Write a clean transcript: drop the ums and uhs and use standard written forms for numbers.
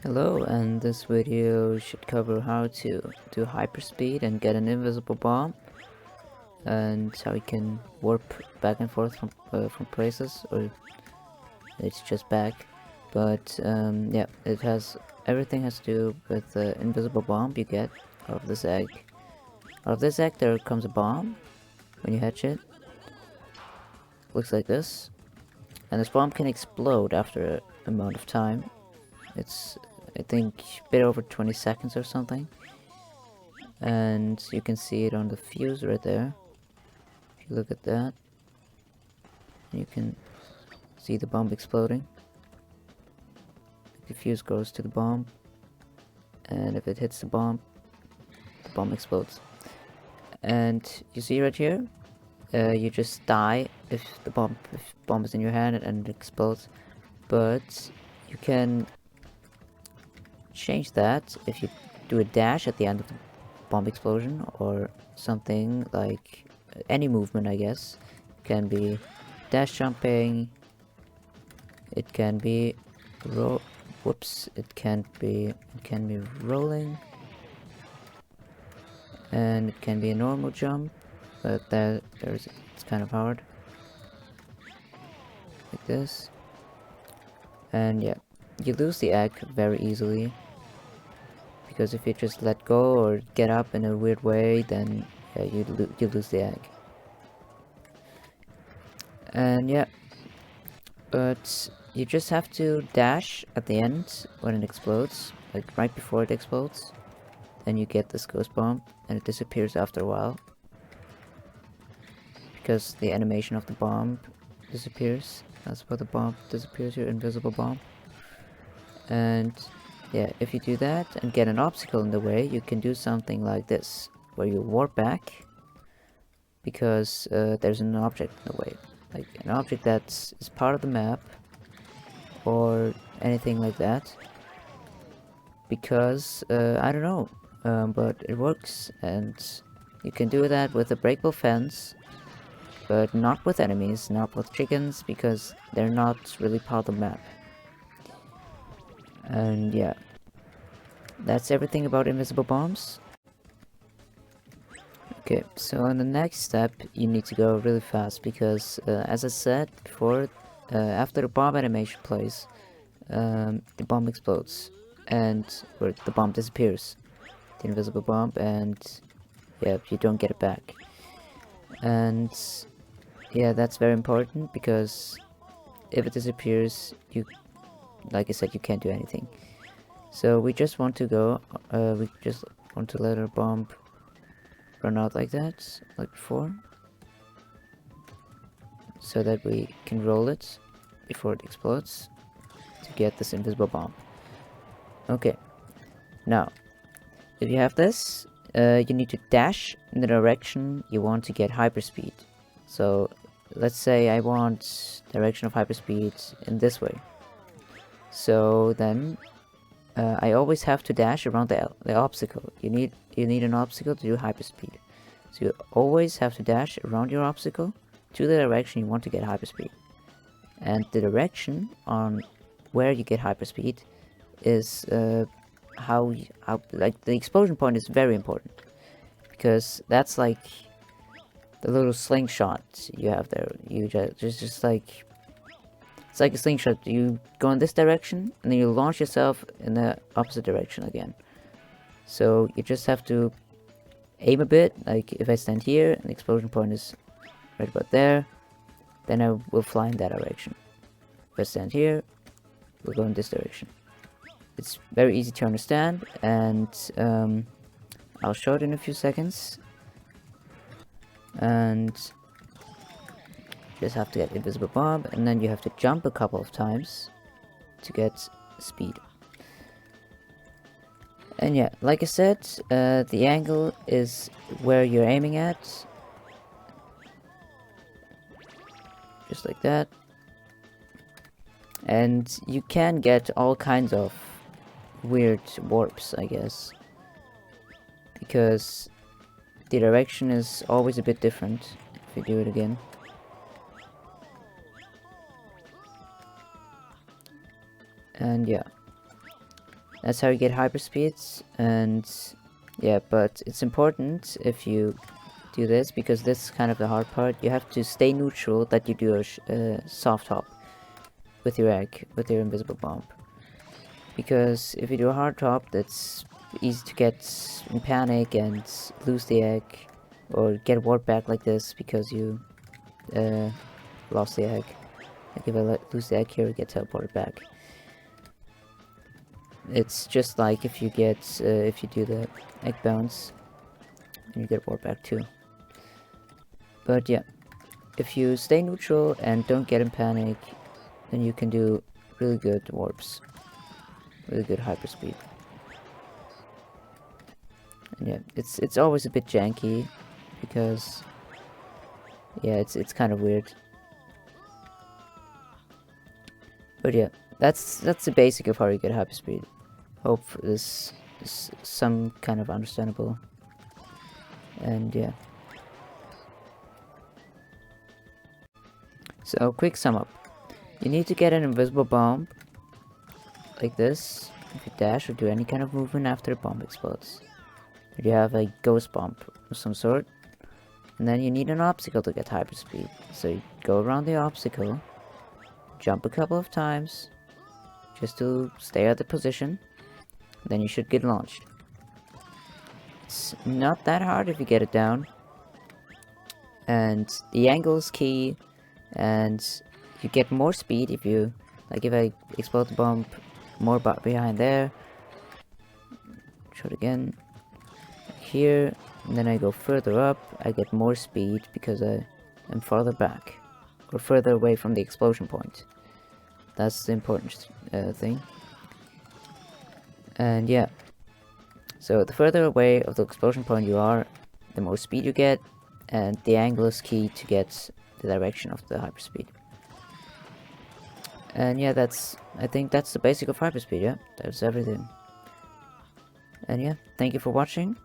Hello, and this video should cover how to do hyperspeed and get an invisible bomb, and how you can warp back and forth from places, or it's just back. But yeah, everything has to do with the invisible bomb you get out of this egg. Out of this egg, there comes a bomb when you hatch it. Looks like this, and this bomb can explode after a amount of time. It's I think a bit over 20 seconds or something. And you can see it on the fuse right there. If you look at that, you can see the bomb exploding. The fuse goes to the bomb, and if it hits the bomb explodes. And you see right here, you just die if the bomb is in your hand and it explodes. But you can change that if you do a dash at the end of the bomb explosion, or something like any movement, I guess. It can be dash jumping, it can be it can be rolling, and it can be a normal jump, but it's kind of hard, like this. And yeah, you lose the egg very easily, because if you just let go or get up in a weird way, then yeah, you lose the egg. And yeah, but you just have to dash at the end when it explodes, like right before it explodes. Then you get this ghost bomb, and it disappears after a while, because the animation of the bomb disappears. That's why the bomb disappears, your invisible bomb. And yeah, if you do that and get an obstacle in the way, you can do something like this, where you warp back, because there's an object in the way, like an object that is part of the map, or anything like that. Because I don't know, but it works, and you can do that with a breakable fence, but not with enemies, not with chickens, because they're not really part of the map. And yeah, that's everything about invisible bombs. Okay, so on the next step, you need to go really fast, because as I said before, after the bomb animation plays, the bomb explodes, or the bomb disappears, the invisible bomb, and yeah, you don't get it back. And yeah, that's very important, because if it disappears, like I said, you can't do anything. So we just want to let our bomb run out like that, like before, so that we can roll it before it explodes to get this invisible bomb. Okay, now if you have this, you need to dash in the direction you want to get hyperspeed. So let's say I want direction of hyperspeed in this way. So then I always have to dash around the obstacle. You need an obstacle to do hyperspeed. So you always have to dash around your obstacle to the direction you want to get hyperspeed. And the direction on where you get hyperspeed is how like the explosion point is very important, because that's like the little slingshot you have there. You just like, it's like a slingshot. You go in this direction, and then you launch yourself in the opposite direction again. So you just have to aim a bit. Like if I stand here and the explosion point is right about there, then I will fly in that direction. If I stand here, we'll go in this direction. It's very easy to understand, and I'll show it in a few seconds. And just have to get invisible bomb, and then you have to jump a couple of times to get speed. And yeah, like I said, the angle is where you're aiming at, just like that. And you can get all kinds of weird warps, I guess, because the direction is always a bit different if you do it again. And yeah, That's how you get hyperspeeds. And yeah, but it's important if you do this, because this is kind of the hard part. You have to stay neutral that you do a soft hop with your egg, with your invisible bomb. Because if you do a hard hop, that's easy to get in panic and lose the egg, or get warped back like this because you lost the egg. Like if I lose the egg here, I get teleported back. It's just like if you get if you do the egg bounce, and you get warped back too. But yeah, if you stay neutral and don't get in panic, then you can do really good warps, really good hyperspeed. And yeah, it's always a bit janky because yeah, it's kind of weird. But yeah, that's the basic of how you get hyperspeed. Hope this is some kind of understandable. And yeah. So quick sum up. You need to get an invisible bomb like this. If you dash or do any kind of movement after a bomb explodes. You have a ghost bomb of some sort. And then you need an obstacle to get hyperspeed. So you go around the obstacle, jump a couple of times, just to stay at the position, then you should get launched. It's not that hard if you get it down. And the angle is key, and you get more speed if you, like if I explode the bomb more behind there, show it again, here, and then I go further up, I get more speed because I am farther back, or further away from the explosion point. That's the important thing. And yeah, so the further away of the explosion point you are, the more speed you get, and the angle is key to get the direction of the hyperspeed. And yeah, I think that's the basic of hyperspeed. Yeah, that's everything. And yeah, thank you for watching.